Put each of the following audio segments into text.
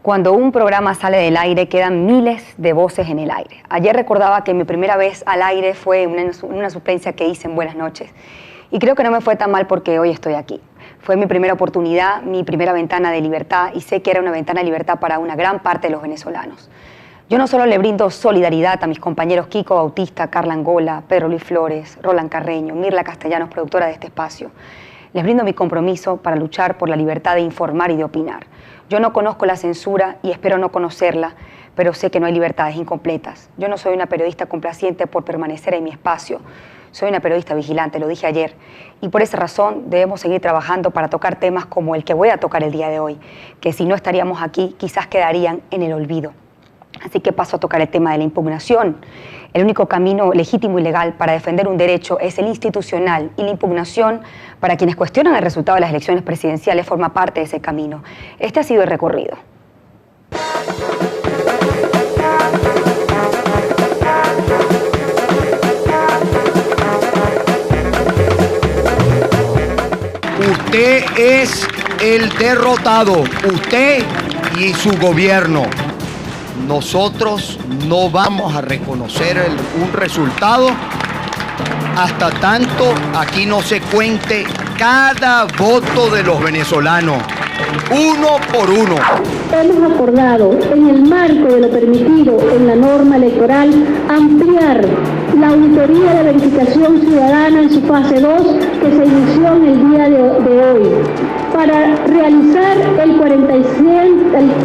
Cuando un programa sale del aire, quedan miles de voces en el aire. Ayer recordaba que mi primera vez al aire fue una suplencia que hice en Buenas Noches. Y creo que no me fue tan mal porque hoy estoy aquí. Fue mi primera oportunidad, mi primera ventana de libertad, y sé que era una ventana de libertad para una gran parte de los venezolanos. Yo no solo le brindo solidaridad a mis compañeros Kiko Bautista, Carla Angola, Pedro Luis Flores, Roland Carreño, Mirla Castellanos, productora de este espacio. Les brindo mi compromiso para luchar por la libertad de informar y de opinar. Yo no conozco la censura y espero no conocerla, pero sé que no hay libertades incompletas. Yo no soy una periodista complaciente por permanecer en mi espacio. Soy una periodista vigilante, lo dije ayer. Y por esa razón debemos seguir trabajando para tocar temas como el que voy a tocar el día de hoy, que si no estaríamos aquí, quizás quedarían en el olvido. Así que paso a tocar el tema de la impugnación. El único camino legítimo y legal para defender un derecho es el institucional, y la impugnación, para quienes cuestionan el resultado de las elecciones presidenciales, forma parte de ese camino. Este ha sido el recorrido. Usted es el derrotado, usted y su gobierno. Nosotros no vamos a reconocer un resultado hasta tanto aquí no se cuente cada voto de los venezolanos, uno por uno. Hemos acordado, en el marco de lo permitido en la norma electoral, ampliar la auditoría de verificación ciudadana en su fase 2, que se inició en el día de hoy, para realizar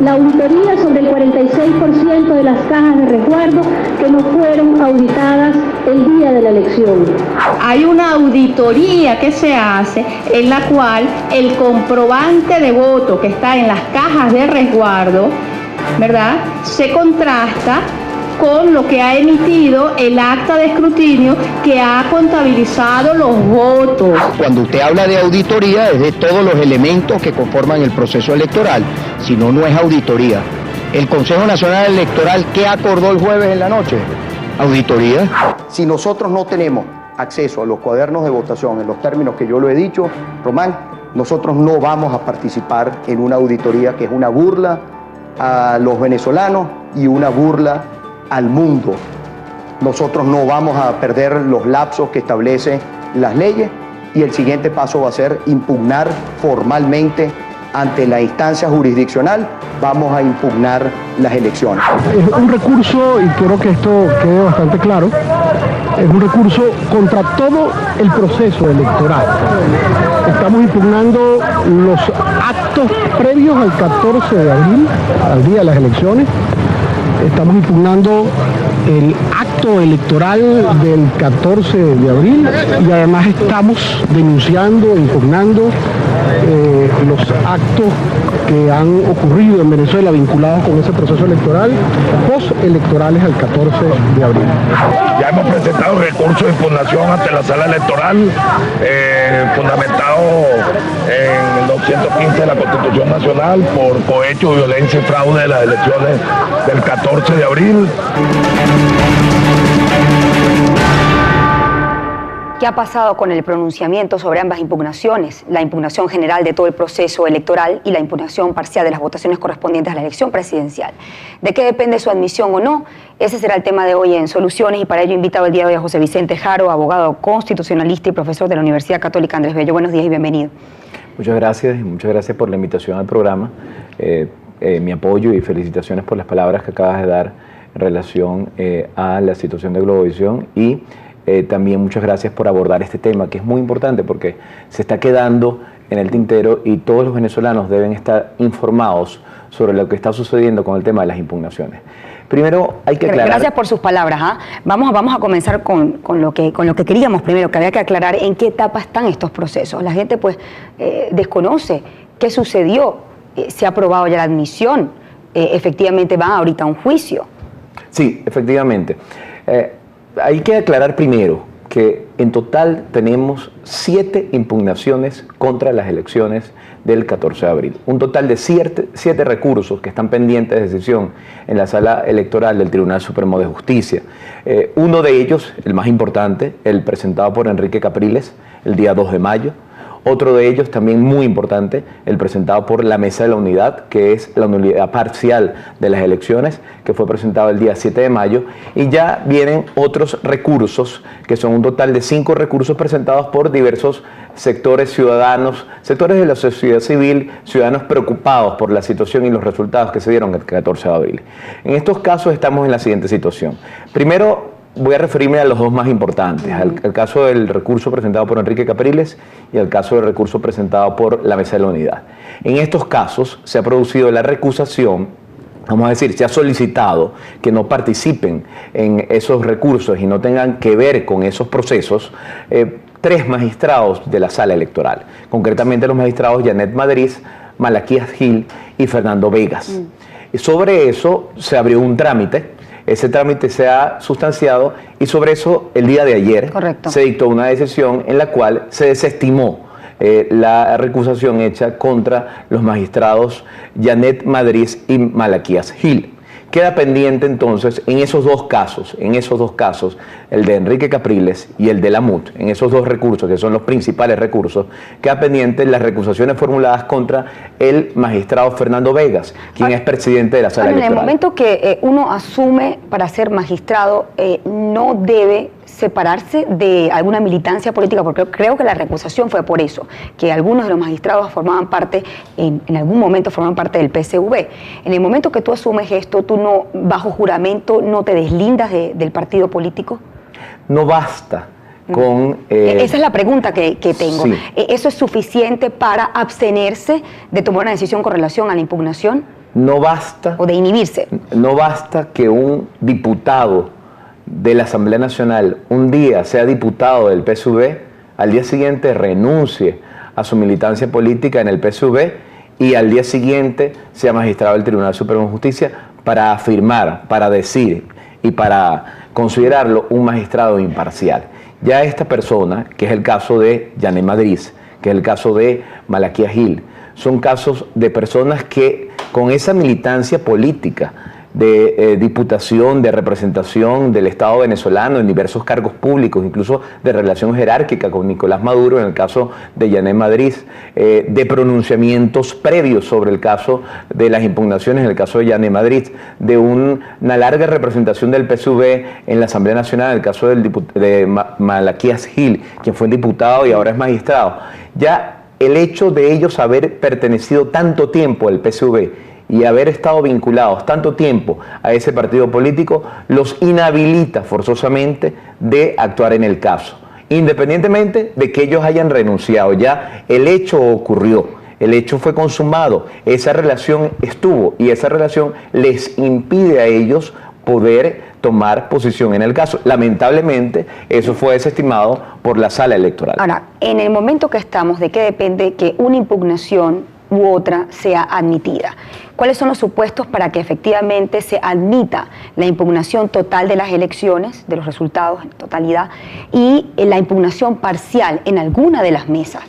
la auditoría sobre el 46% de las cajas de resguardo que no fueron auditadas el día de la elección. Hay una auditoría que se hace en la cual el comprobante de voto que está en las cajas de resguardo, ¿verdad?, se contrasta con lo que ha emitido el acta de escrutinio que ha contabilizado los votos. Cuando usted habla de auditoría es de todos los elementos que conforman el proceso electoral, si no, no es auditoría. El Consejo Nacional Electoral, ¿qué acordó el jueves en la noche? Auditoría. Si nosotros no tenemos acceso a los cuadernos de votación en los términos que yo lo he dicho, Román, nosotros no vamos a participar en una auditoría que es una burla a los venezolanos y una burla al mundo. Nosotros no vamos a perder los lapsos que establecen las leyes, y el siguiente paso va a ser impugnar formalmente ante la instancia jurisdiccional. Vamos a impugnar las elecciones. Es un recurso, y quiero que esto quede bastante claro, es un recurso contra todo el proceso electoral. Estamos impugnando los actos previos al 14 de abril, al día de las elecciones. Estamos impugnando el acto electoral del 14 de abril, y además estamos denunciando, impugnando los actos que han ocurrido en Venezuela vinculados con ese proceso electoral, postelectorales al 14 de abril. Ya hemos presentado recurso de impugnación ante la sala electoral, fundamentado en el 215 de la Constitución Nacional por cohecho, violencia y fraude de las elecciones del 14 de abril. ¿Qué ha pasado con el pronunciamiento sobre ambas impugnaciones? La impugnación general de todo el proceso electoral y la impugnación parcial de las votaciones correspondientes a la elección presidencial. ¿De qué depende su admisión o no? Ese será el tema de hoy en Soluciones, y para ello he invitado el día de hoy a José Vicente Jaro, abogado constitucionalista y profesor de la Universidad Católica Andrés Bello. Buenos días y bienvenido. Muchas gracias, y muchas gracias por la invitación al programa. Mi apoyo y felicitaciones por las palabras que acabas de dar en relación a la situación de Globovisión, y también muchas gracias por abordar este tema, que es muy importante porque se está quedando en el tintero y todos los venezolanos deben estar informados sobre lo que está sucediendo con el tema de las impugnaciones. Primero hay que aclarar... Gracias por sus palabras. Vamos a comenzar con lo que queríamos primero, que había que aclarar en qué etapa están estos procesos. La gente pues desconoce qué sucedió, se ha aprobado ya la admisión, efectivamente va ahorita a un juicio. Sí, efectivamente. Hay que aclarar primero que en total tenemos 7 impugnaciones contra las elecciones del 14 de abril. Un total de 7 recursos que están pendientes de decisión en la sala electoral del Tribunal Supremo de Justicia. Uno de ellos, el más importante, el presentado por Enrique Capriles el día 2 de mayo. Otro de ellos, también muy importante, el presentado por la Mesa de la Unidad, que es la nulidad parcial de las elecciones, que fue presentado el día 7 de mayo. Y ya vienen otros recursos, que son un total de 5 recursos presentados por diversos sectores ciudadanos, sectores de la sociedad civil, ciudadanos preocupados por la situación y los resultados que se dieron el 14 de abril. En estos casos estamos en la siguiente situación. Primero, voy a referirme a los dos más importantes, al caso del recurso presentado por Enrique Capriles y al caso del recurso presentado por la Mesa de la Unidad. En estos casos se ha producido la recusación, vamos a decir, se ha solicitado que no participen en esos recursos y no tengan que ver con esos procesos 3 magistrados de la sala electoral, concretamente los magistrados Janet Madrid, Malaquías Gil y Fernando Vegas. Y sobre eso se abrió un trámite. Ese trámite se ha sustanciado y sobre eso el día de ayer se dictó una decisión en la cual se desestimó la recusación hecha contra los magistrados Janet Madrid y Malaquías Gil. Queda pendiente entonces en esos dos casos, el de Enrique Capriles y el de la MUT, en esos 2 recursos que son los principales recursos, queda pendiente las recusaciones formuladas contra el magistrado Fernando Vegas, quien es presidente de la sala electoral. En el momento que uno asume para ser magistrado, no debe separarse de alguna militancia política, porque creo que la recusación fue por eso, que algunos de los magistrados formaban parte, en algún momento formaban parte del PSV. En el momento que tú asumes esto, tú no, bajo juramento, no te deslindas del partido político. No basta con... Esa es la pregunta que tengo. Sí. ¿Eso es suficiente para abstenerse de tomar una decisión con relación a la impugnación? No basta... ¿O de inhibirse? No basta que un diputado de la Asamblea Nacional un día sea diputado del PSV, al día siguiente renuncie a su militancia política en el PSV y al día siguiente sea magistrado del Tribunal Supremo de Justicia para afirmar, para decir y para considerarlo un magistrado imparcial. Ya esta persona, que es el caso de Janet Madrid, que es el caso de Malaquías Gil, son casos de personas que con esa militancia política de diputación, de representación del Estado venezolano en diversos cargos públicos, incluso de relación jerárquica con Nicolás Maduro en el caso de Janet Madrid, de pronunciamientos previos sobre el caso de las impugnaciones en el caso de Janet Madrid, de una larga representación del PSV en la Asamblea Nacional en el caso de Malaquías Gil, quien fue diputado y ahora es magistrado. Ya el hecho de ellos haber pertenecido tanto tiempo al PSV y haber estado vinculados tanto tiempo a ese partido político, los inhabilita forzosamente de actuar en el caso, independientemente de que ellos hayan renunciado. Ya el hecho ocurrió, el hecho fue consumado, esa relación estuvo y esa relación les impide a ellos poder tomar posición en el caso. Lamentablemente, eso fue desestimado por la sala electoral. Ahora, en el momento que estamos, ¿de qué depende que una impugnación u otra sea admitida? ¿Cuáles son los supuestos para que efectivamente se admita la impugnación total de las elecciones, de los resultados en totalidad, y la impugnación parcial en alguna de las mesas?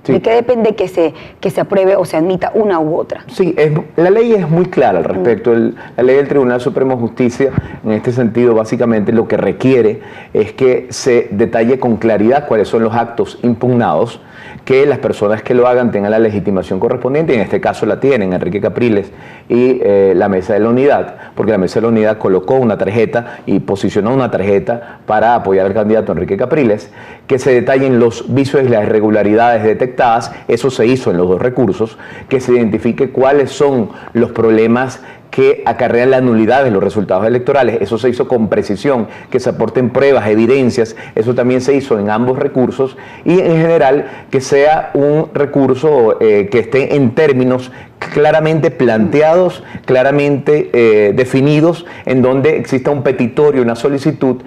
Sí. ¿De qué depende que se apruebe o se admita una u otra? Sí, la ley es muy clara al respecto. La ley del Tribunal Supremo de Justicia, en este sentido, básicamente lo que requiere es que se detalle con claridad cuáles son los actos impugnados, que las personas que lo hagan tengan la legitimación correspondiente, y en este caso la tienen Enrique Capriles y la Mesa de la Unidad, porque la Mesa de la Unidad colocó una tarjeta y posicionó una tarjeta para apoyar al candidato Enrique Capriles, que se detallen los vicios y las irregularidades detectadas. Eso se hizo en los 2 recursos, que se identifique cuáles son los problemas que acarrean la nulidad de los resultados electorales. Eso se hizo con precisión, que se aporten pruebas, evidencias. Eso también se hizo en ambos recursos, y en general que sea un recurso que esté en términos claramente planteados, claramente definidos, en donde exista un petitorio, una solicitud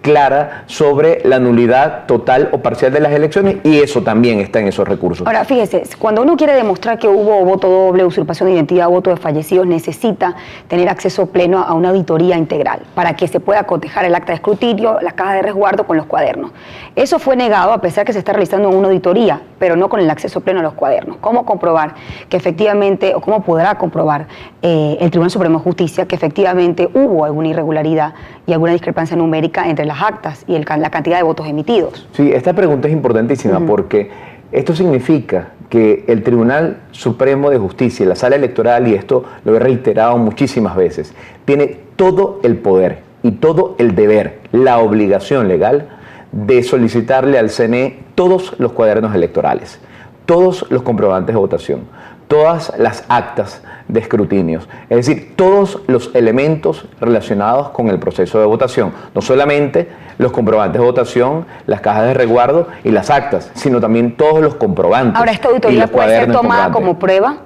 clara sobre la nulidad total o parcial de las elecciones, y eso también está en esos recursos. Ahora, fíjese, cuando uno quiere demostrar que hubo voto doble, usurpación de identidad, voto de fallecidos, necesita tener acceso pleno a una auditoría integral para que se pueda cotejar el acta de escrutinio, las cajas de resguardo con los cuadernos. Eso fue negado a pesar que se está realizando una auditoría, pero no con el acceso pleno a los cuadernos. ¿Cómo comprobar que efectivamente, o cómo podrá comprobar el Tribunal Supremo de Justicia que efectivamente hubo alguna irregularidad y alguna discrepancia numérica entre las actas y la cantidad de votos emitidos? Sí, esta pregunta es importantísima porque Esto significa que el Tribunal Supremo de Justicia, la Sala Electoral, y esto lo he reiterado muchísimas veces, tiene todo el poder y todo el deber, la obligación legal de solicitarle al CNE todos los cuadernos electorales, todos los comprobantes de votación, todas las actas de escrutinios, es decir, todos los elementos relacionados con el proceso de votación, no solamente los comprobantes de votación, las cajas de resguardo y las actas, sino también todos los comprobantes. Ahora, ¿esta auditoría puede ser tomada como prueba?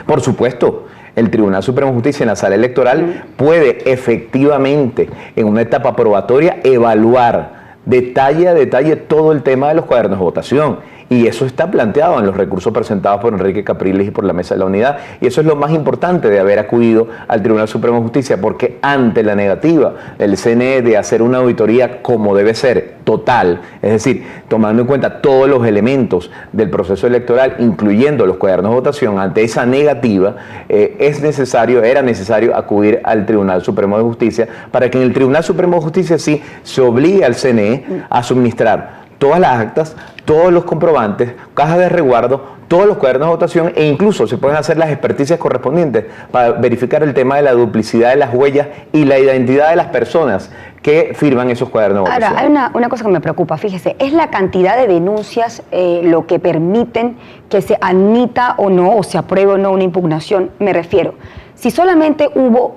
Por supuesto. El Tribunal Supremo de Justicia en la Sala Electoral puede efectivamente, en una etapa probatoria, evaluar detalle a detalle todo el tema de los cuadernos de votación. Y eso está planteado en los recursos presentados por Enrique Capriles y por la Mesa de la Unidad. Y eso es lo más importante de haber acudido al Tribunal Supremo de Justicia, porque ante la negativa del CNE de hacer una auditoría como debe ser, total, es decir, tomando en cuenta todos los elementos del proceso electoral, incluyendo los cuadernos de votación, ante esa negativa, era necesario acudir al Tribunal Supremo de Justicia para que en el Tribunal Supremo de Justicia sí se obligue al CNE a suministrar todas las actas, todos los comprobantes, cajas de resguardo, todos los cuadernos de votación, e incluso se pueden hacer las experticias correspondientes para verificar el tema de la duplicidad de las huellas y la identidad de las personas que firman esos cuadernos de votación. Ahora, hay una cosa que me preocupa, fíjese, es la cantidad de denuncias lo que permiten que se admita o no, o se apruebe o no una impugnación, me refiero. Si solamente hubo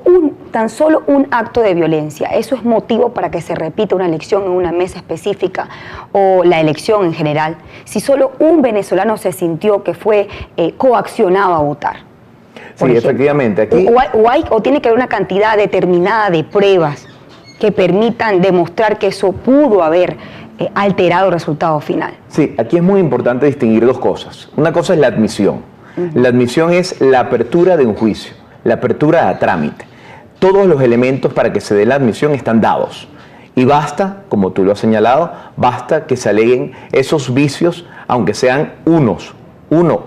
tan solo un acto de violencia, ¿eso es motivo para que se repita una elección en una mesa específica o la elección en general? Si solo un venezolano se sintió que fue coaccionado a votar. Sí, efectivamente. Aquí... O tiene que haber una cantidad determinada de pruebas que permitan demostrar que eso pudo haber alterado el resultado final. Sí, aquí es muy importante distinguir dos cosas. Una cosa es la admisión. La admisión es la apertura de un juicio, la apertura a trámite. Todos los elementos para que se dé la admisión están dados. Y basta, como tú lo has señalado, basta que se aleguen esos vicios, aunque sean uno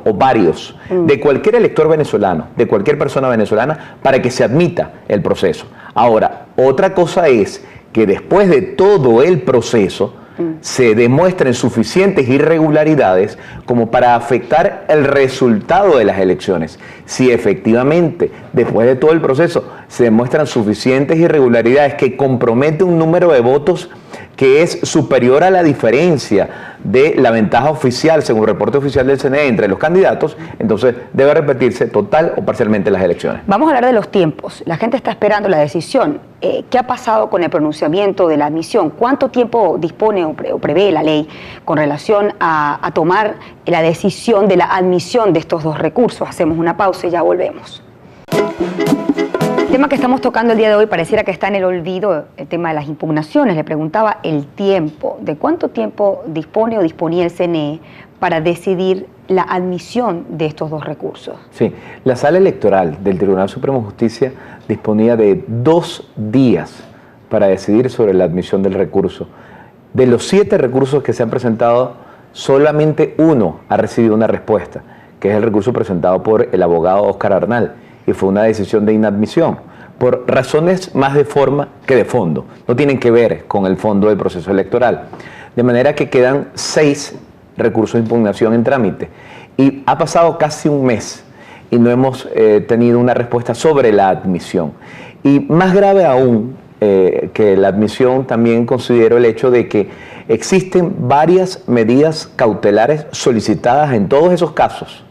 o varios, de cualquier elector venezolano, de cualquier persona venezolana, para que se admita el proceso. Ahora, otra cosa es que después de todo el proceso se demuestren suficientes irregularidades como para afectar el resultado de las elecciones. Si efectivamente, después de todo el proceso, se demuestran suficientes irregularidades que comprometen un número de votos que es superior a la diferencia de la ventaja oficial, según el reporte oficial del CNE, entre los candidatos, entonces debe repetirse total o parcialmente las elecciones. Vamos a hablar de los tiempos. La gente está esperando la decisión. ¿Qué ha pasado con el pronunciamiento de la admisión? ¿Cuánto tiempo dispone o prevé la ley con relación a tomar la decisión de la admisión de estos dos recursos? Hacemos una pausa y ya volvemos. El tema que estamos tocando el día de hoy pareciera que está en el olvido, el tema de las impugnaciones. Le preguntaba el tiempo, ¿de cuánto tiempo dispone o disponía el CNE para decidir la admisión de estos dos recursos? Sí, la Sala Electoral del Tribunal Supremo de Justicia disponía de 2 días para decidir sobre la admisión del recurso. De los 7 recursos que se han presentado, solamente uno ha recibido una respuesta, que es el recurso presentado por el abogado Oscar Arnal, y fue una decisión de inadmisión, por razones más de forma que de fondo. No tienen que ver con el fondo del proceso electoral. De manera que quedan 6 recursos de impugnación en trámite. Y ha pasado casi un mes y no hemos tenido una respuesta sobre la admisión. Y más grave aún que la admisión, también considero el hecho de que existen varias medidas cautelares solicitadas en todos esos casos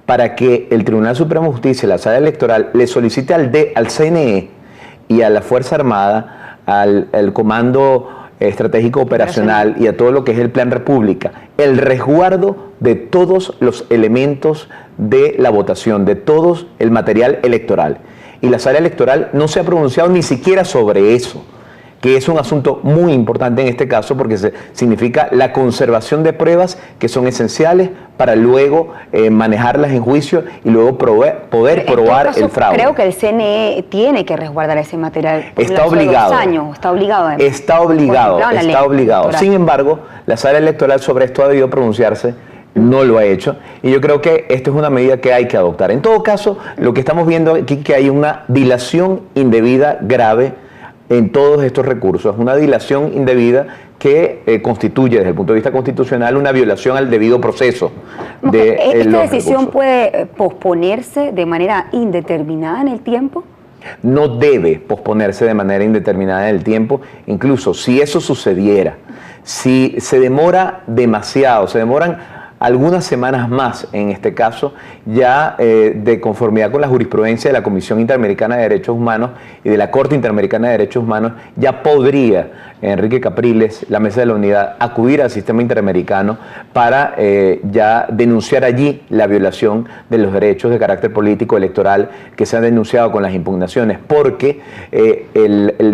para que el Tribunal Supremo de Justicia, la Sala Electoral, le solicite al CNE y a la Fuerza Armada, al Comando Estratégico Operacional y a todo lo que es el Plan República, el resguardo de todos los elementos de la votación, de todo el material electoral. Y la Sala Electoral no se ha pronunciado ni siquiera sobre eso, que es un asunto muy importante en este caso porque significa la conservación de pruebas que son esenciales para luego manejarlas en juicio y luego poder probar el fraude. Creo que el CNE tiene que resguardar ese material. Está obligado. 2 años, está obligado. Está obligado. Sin embargo, la Sala Electoral sobre esto ha debido pronunciarse. No lo ha hecho y yo creo que esto es una medida que hay que adoptar. En todo caso, lo que estamos viendo aquí es que hay una dilación indebida grave en todos estos recursos. Es una dilación indebida que constituye desde el punto de vista constitucional una violación al debido proceso de ¿Esta los decisión recursos. puede posponerse de manera indeterminada en el tiempo? No debe posponerse de manera indeterminada en el tiempo, incluso si eso sucediera, si se demora demasiado, se demoran algunas semanas más en este caso, ya de conformidad con la jurisprudencia de la Comisión Interamericana de Derechos Humanos y de la Corte Interamericana de Derechos Humanos, ya podría Enrique Capriles, la Mesa de la Unidad, acudir al sistema interamericano para ya denunciar allí la violación de los derechos de carácter político electoral que se han denunciado con las impugnaciones, porque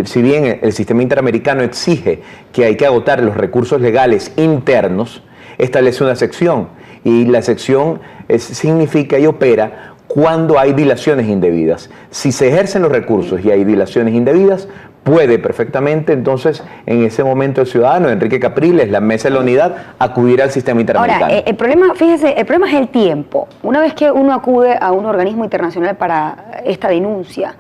si bien el sistema interamericano exige que hay que agotar los recursos legales internos, establece una sección, y la sección significa y opera cuando hay dilaciones indebidas. Si se ejercen los recursos y hay dilaciones indebidas, puede perfectamente entonces en ese momento el ciudadano, Enrique Capriles, la Mesa de la Unidad, acudir al sistema interamericano. Ahora, el problema, fíjese, el problema es el tiempo. Una vez que uno acude a un organismo internacional para esta denuncia,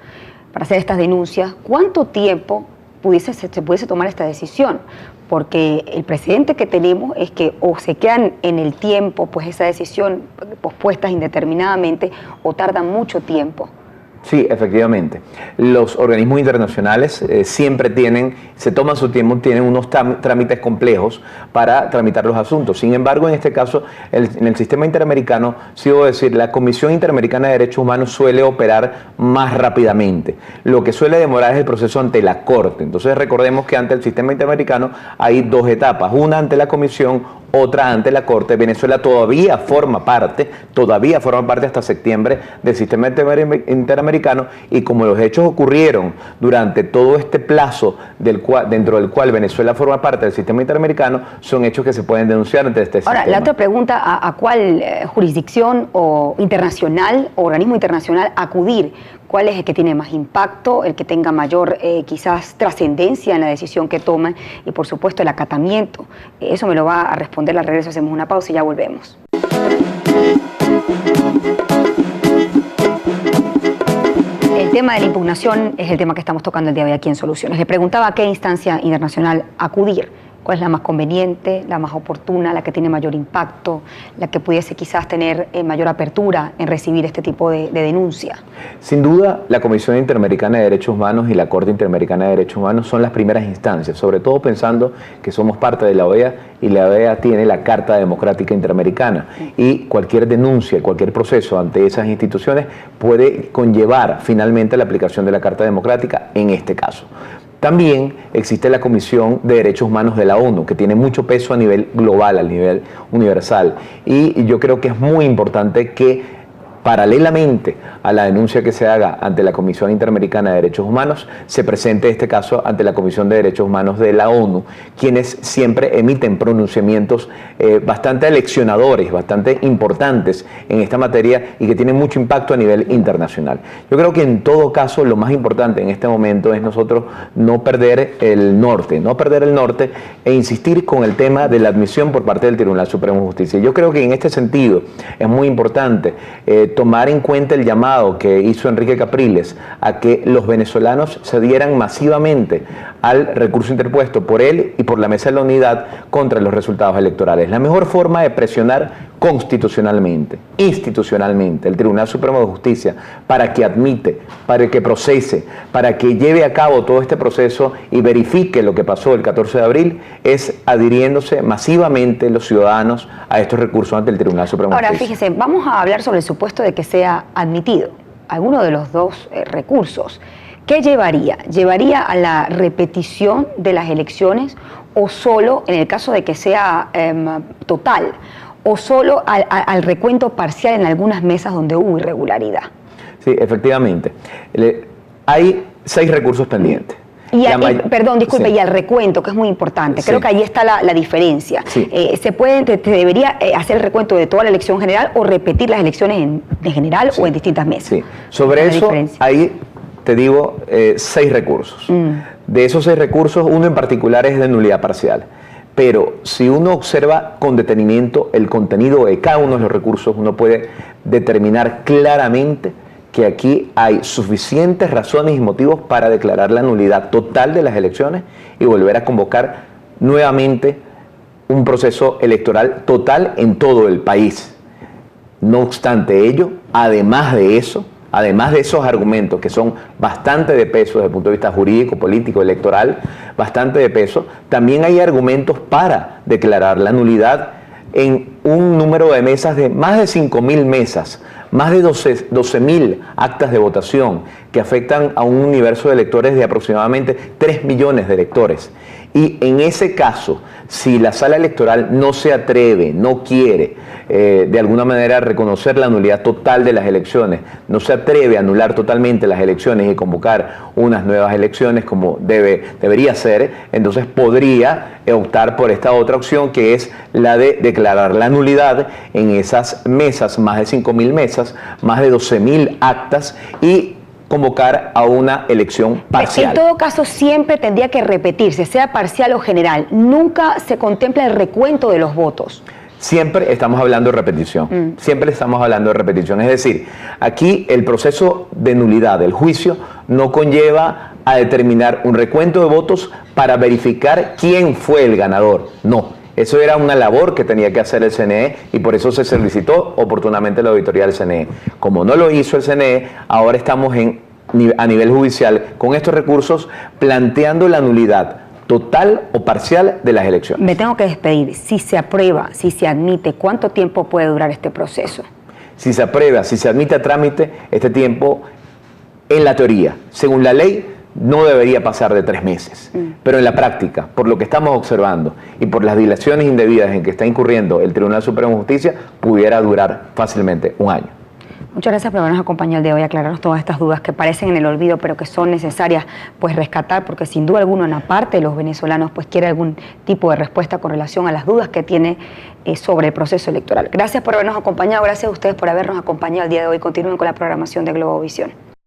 para hacer estas denuncias, ¿cuánto tiempo se pudiese tomar esta decisión? Porque el precedente que tenemos es que o se quedan en el tiempo, pues esa decisión pospuestas indeterminadamente, o tardan mucho tiempo. Sí, efectivamente. Los organismos internacionales siempre se toman su tiempo, tienen unos trámites complejos para tramitar los asuntos. Sin embargo, en este caso, en el sistema interamericano, sí debo decir, la Comisión Interamericana de Derechos Humanos suele operar más rápidamente. Lo que suele demorar es el proceso ante la Corte. Entonces, recordemos que ante el sistema interamericano hay dos etapas, una ante la Comisión, otra ante la Corte. Venezuela todavía forma parte hasta septiembre del sistema interamericano, y como los hechos ocurrieron durante todo este plazo dentro del cual Venezuela forma parte del sistema interamericano, son hechos que se pueden denunciar ante este sistema. Ahora, la otra pregunta, ¿a cuál jurisdicción o internacional o organismo internacional acudir? ¿Cuál es el que tiene más impacto, el que tenga mayor quizás trascendencia en la decisión que toman? Y por supuesto el acatamiento. Eso me lo va a responder al regreso. Hacemos una pausa y ya volvemos. El tema de la impugnación es el tema que estamos tocando el día de hoy aquí en Soluciones. Le preguntaba a qué instancia internacional acudir. ¿Cuál es la más conveniente, la más oportuna, la que tiene mayor impacto, la que pudiese quizás tener mayor apertura en recibir este tipo de denuncia? Sin duda, la Comisión Interamericana de Derechos Humanos y la Corte Interamericana de Derechos Humanos son las primeras instancias, sobre todo pensando que somos parte de la OEA, y la OEA tiene la Carta Democrática Interamericana, y cualquier denuncia, cualquier proceso ante esas instituciones puede conllevar finalmente la aplicación de la Carta Democrática en este caso. También existe la Comisión de Derechos Humanos de la ONU, que tiene mucho peso a nivel global, a nivel universal. Y yo creo que es muy importante que, paralelamente a la denuncia que se haga ante la Comisión Interamericana de Derechos Humanos, se presente este caso ante la Comisión de Derechos Humanos de la ONU, quienes siempre emiten pronunciamientos bastante aleccionadores, bastante importantes en esta materia y que tienen mucho impacto a nivel internacional. Yo creo que en todo caso lo más importante en este momento es nosotros no perder el norte e insistir con el tema de la admisión por parte del Tribunal Supremo de Justicia. Yo creo que en este sentido es muy importante tomar en cuenta el llamado que hizo Enrique Capriles a que los venezolanos se adhieran masivamente al recurso interpuesto por él y por la Mesa de la Unidad contra los resultados electorales. La mejor forma de presionar constitucionalmente, institucionalmente, el Tribunal Supremo de Justicia para que admite, para que procese, para que lleve a cabo todo este proceso y verifique lo que pasó el 14 de abril, es adhiriéndose masivamente los ciudadanos a estos recursos ante el Tribunal Supremo de Justicia. Ahora, fíjese, vamos a hablar sobre el supuesto de que sea admitido alguno de los dos recursos. ¿Qué llevaría? ¿Llevaría a la repetición de las elecciones o solo, en el caso de que sea total, o solo al recuento parcial en algunas mesas donde hubo irregularidad? Sí, efectivamente. Hay 6 recursos pendientes. Perdón, disculpe, sí. Y al recuento, que es muy importante. Sí. Creo que ahí está la diferencia. Sí. ¿Se debería hacer el recuento de toda la elección general o repetir las elecciones en general o en distintas mesas? Sí. Sobre eso hay, te digo, 6 recursos. De esos 6 recursos, uno en particular es de nulidad parcial. Pero si uno observa con detenimiento el contenido de cada uno de los recursos, uno puede determinar claramente que aquí hay suficientes razones y motivos para declarar la nulidad total de las elecciones y volver a convocar nuevamente un proceso electoral total en todo el país. No obstante ello, además de esos argumentos que son bastante de peso desde el punto de vista jurídico, político, electoral, bastante de peso, también hay argumentos para declarar la nulidad en un número de mesas de más de 5.000 mesas, más de 12.000 actas de votación que afectan a un universo de electores de aproximadamente 3 millones de electores. Y en ese caso, si la sala electoral no se atreve, no quiere de alguna manera reconocer la nulidad total de las elecciones, no se atreve a anular totalmente las elecciones y convocar unas nuevas elecciones como debería ser, entonces podría optar por esta otra opción, que es la de declarar la nulidad en esas mesas, más de 5.000 mesas, más de 12.000 actas, y convocar a una elección parcial. En todo caso, siempre tendría que repetirse, sea parcial o general. Nunca se contempla el recuento de los votos. Siempre estamos hablando de repetición. Siempre estamos hablando de repetición. Es decir, aquí el proceso de nulidad del juicio no conlleva a determinar un recuento de votos para verificar quién fue el ganador. No. Eso era una labor que tenía que hacer el CNE y por eso se solicitó oportunamente la auditoría del CNE. Como no lo hizo el CNE, ahora estamos a nivel judicial con estos recursos planteando la nulidad total o parcial de las elecciones. Me tengo que despedir. Si se aprueba, si se admite, ¿cuánto tiempo puede durar este proceso? Si se aprueba, si se admite a trámite, este tiempo, en la teoría, según la ley, no debería pasar de 3 meses. Pero en la práctica, por lo que estamos observando y por las dilaciones indebidas en que está incurriendo el Tribunal Supremo de Justicia, pudiera durar fácilmente 1 año. Muchas gracias por habernos acompañado el día de hoy, aclararnos todas estas dudas que parecen en el olvido, pero que son necesarias pues rescatar, porque sin duda alguna una parte de los venezolanos pues quiere algún tipo de respuesta con relación a las dudas que tiene sobre el proceso electoral. Gracias por habernos acompañado, gracias a ustedes por habernos acompañado el día de hoy. Continúen con la programación de Globovisión.